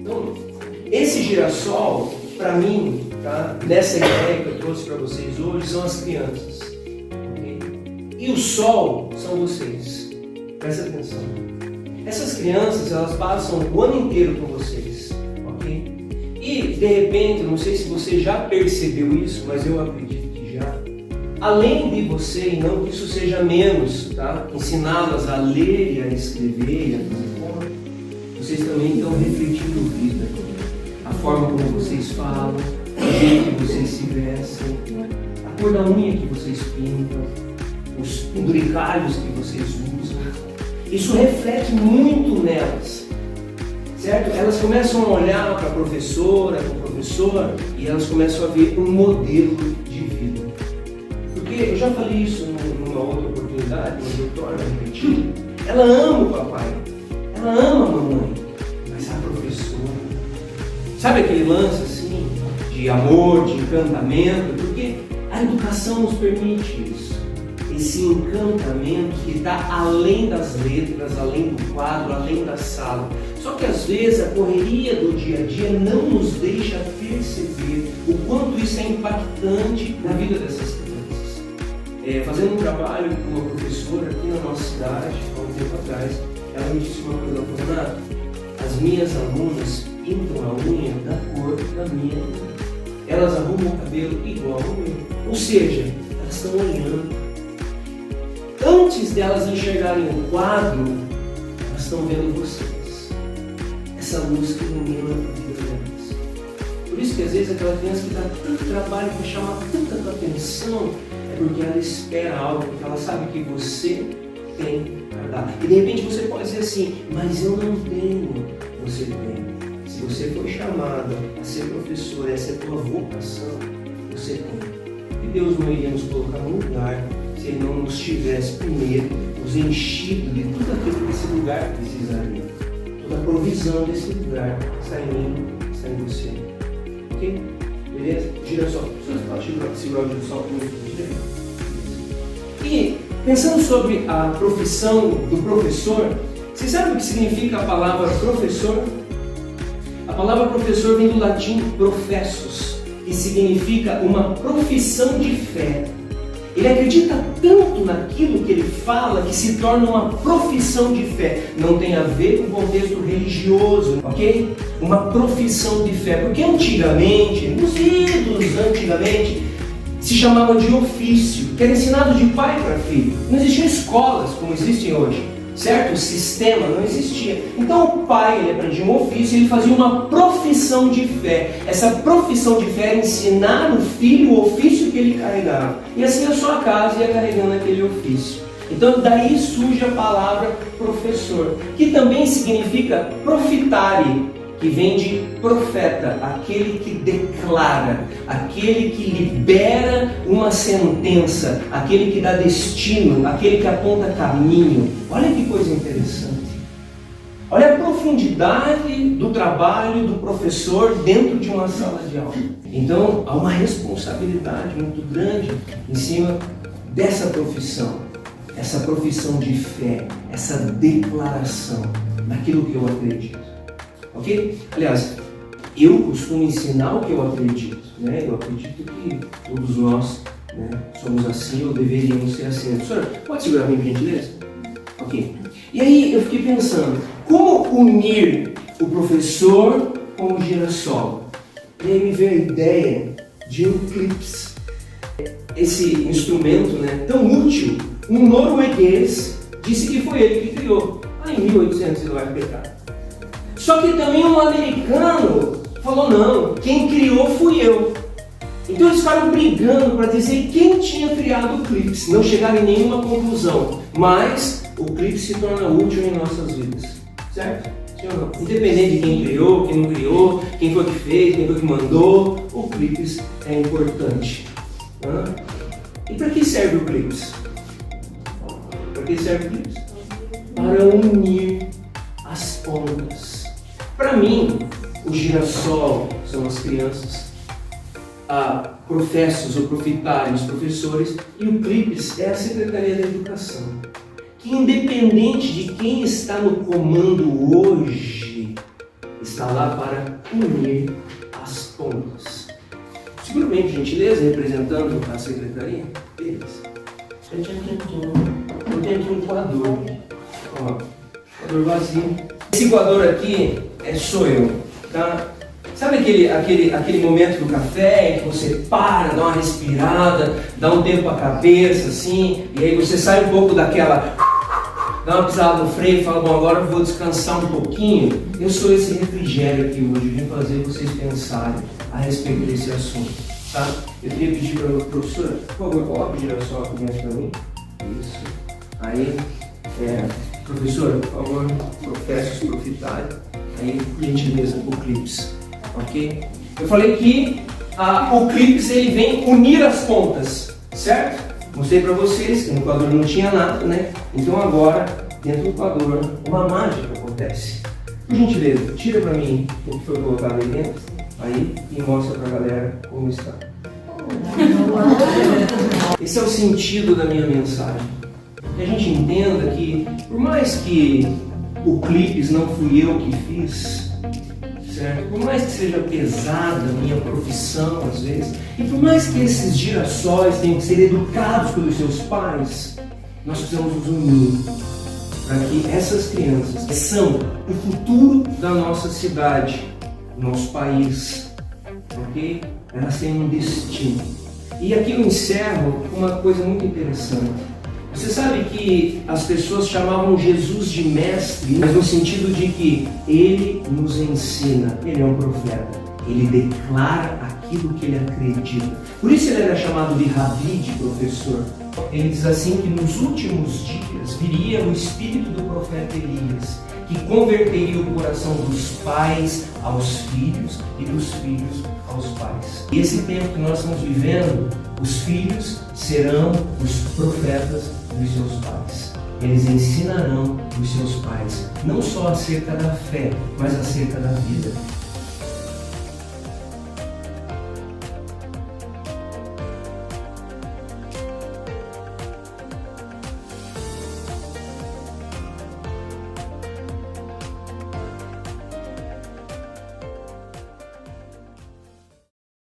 Então, esse girassol, para mim, tá? Nessa ideia que eu trouxe para vocês hoje, são as crianças. Okay? E o sol são vocês. Presta atenção. Essas crianças, elas passam o ano inteiro com vocês. Ok? E, de repente, não sei se você já percebeu isso, mas eu acredito que já. Além de você, e não que isso seja menos, tá? Ensiná-las a ler e a escrever e a fazer conta, vocês também estão refletindo vida. A forma como vocês falam, o jeito que vocês se vestem, a cor da unha que vocês pintam, os penduricalhos que vocês usam. Isso reflete muito nelas, certo? Elas começam a olhar para a professora, para o professor, e elas começam a ver um modelo de vida. Porque eu já falei isso numa outra oportunidade, mas eu torno a repetir. Ela ama o papai, ela ama a mamãe, mas a professora, sabe aquele lance assim, de amor, de encantamento? Porque a educação nos permite isso. Esse encantamento que está além das letras, além do quadro, além da sala. Só que às vezes a correria do dia a dia não nos deixa perceber o quanto isso é impactante na vida dessas crianças. Fazendo um trabalho com uma professora aqui na nossa cidade, há um tempo atrás, ela me disse uma coisa, Renato, as minhas alunas pintam a unha da cor da minha unha. Elas arrumam o cabelo igual ao meu. Ou seja, elas estão olhando. Antes delas enxergarem o quadro, elas estão vendo vocês. Essa luz que ilumina a vida delas. Por isso que às vezes aquela criança que dá tanto trabalho para chamar tanta tua atenção, é porque ela espera algo, porque ela sabe que você tem para dar. E de repente você pode dizer assim, mas eu não tenho. Você tem. Se você foi chamada a ser professor, essa é a tua vocação, você tem. E Deus não iria nos colocar no lugar se Ele não nos tivesse primeiro nos enchido de tudo aquilo que esse lugar precisaria. Toda a provisão desse lugar está em mim, está em você. Ok? Beleza? Girassol. Você pode segurar o girassol comigo? E pensando sobre a profissão do professor, você sabe o que significa a palavra professor? A palavra professor vem do latim professus, que significa uma profissão de fé. Ele acredita tanto naquilo que ele fala que se torna uma profissão de fé. Não tem a ver com o contexto religioso, ok? Uma profissão de fé. Porque antigamente, nos ídolos antigamente, se chamava de ofício, que era ensinado de pai para filho. Não existiam escolas como existem hoje, certo? O sistema não existia. Então o pai, ele aprendia um ofício e ele fazia uma profissão de fé. Essa profissão de fé era ensinar o filho o ofício que ele carregava. E assim a sua casa ia carregando aquele ofício. Então daí surge a palavra professor, que também significa profitare, que vem de profeta, aquele que declara, aquele que libera uma sentença, aquele que dá destino, aquele que aponta caminho. Olha que coisa interessante. Olha a profundidade do trabalho do professor dentro de uma sala de aula. Então, há uma responsabilidade muito grande em cima dessa profissão, essa profissão de fé, essa declaração naquilo que eu acredito. Ok? Aliás, eu costumo ensinar o que eu acredito, né? Eu acredito que todos nós, né, somos assim ou deveríamos ser assim. Professor, pode segurar bem, por gentileza? Ok. E aí eu fiquei pensando, como unir o professor com o girassol? E aí me veio a ideia de um clips. Esse instrumento, né, tão útil, um norueguês disse que foi ele que criou, lá em 1800 e lá é pecado. Só que também um americano falou, não, quem criou fui eu. Então eles ficaram brigando para dizer quem tinha criado o clips. Não chegaram em nenhuma conclusão, mas o clips se torna útil em nossas vidas, certo? Sim ou não? Independente de quem criou, quem não criou, quem foi que fez, quem foi que mandou, o clips é importante. E para que serve o clips? Para que serve o clips? Para unir as pontas. Para mim, o girassol são as crianças, a professos ou profitários, professores, e o clips é a Secretaria da Educação. Que independente de quem está no comando hoje, está lá para unir as pontas. Seguramente, gentileza, representando a secretaria deles. Eu tenho aqui um coador. Ó, coador vazio. Esse coador aqui sou eu, tá? Sabe aquele momento do café em que você para, dá uma respirada, dá um tempo à cabeça, assim, e aí você sai um pouco daquela... dá uma pisada no freio e fala, bom, agora eu vou descansar um pouquinho. Eu sou esse refrigério aqui hoje, vim fazer vocês pensarem a respeito desse assunto, tá? Eu queria pedir para a professora, por favor, coloque o girassol aqui dentro para mim. Isso. Aí, professora, por favor, professos profitário. Aí, por gentileza, o clips, ok? Eu falei que o clips ele vem unir as pontas, certo? Mostrei para vocês que no coador não tinha nada, né? Então agora, dentro do coador, uma mágica acontece. Por gentileza, tira para mim o que foi colocado aí dentro, aí, e mostra para a galera como está. Esse é o sentido da minha mensagem. Que a gente entenda que, por mais que o clipes não fui eu que fiz, certo? Por mais que seja pesada a minha profissão às vezes, e por mais que esses girassóis tenham que ser educados pelos seus pais, nós precisamos nos unir para que essas crianças, que são o futuro da nossa cidade, do nosso país, ok? Elas têm um destino. E aqui eu encerro com uma coisa muito interessante. Você sabe que as pessoas chamavam Jesus de mestre, mas no sentido de que ele nos ensina, ele é um profeta, ele declara aquilo que ele acredita. Por isso ele era chamado de rabi, de professor. Ele diz assim que nos últimos dias viria o espírito do profeta Elias, que converteria o coração dos pais aos filhos e dos filhos aos pais. E esse tempo que nós estamos vivendo, os filhos serão os profetas dos seus pais. Eles ensinarão os seus pais, não só acerca da fé, mas acerca da vida.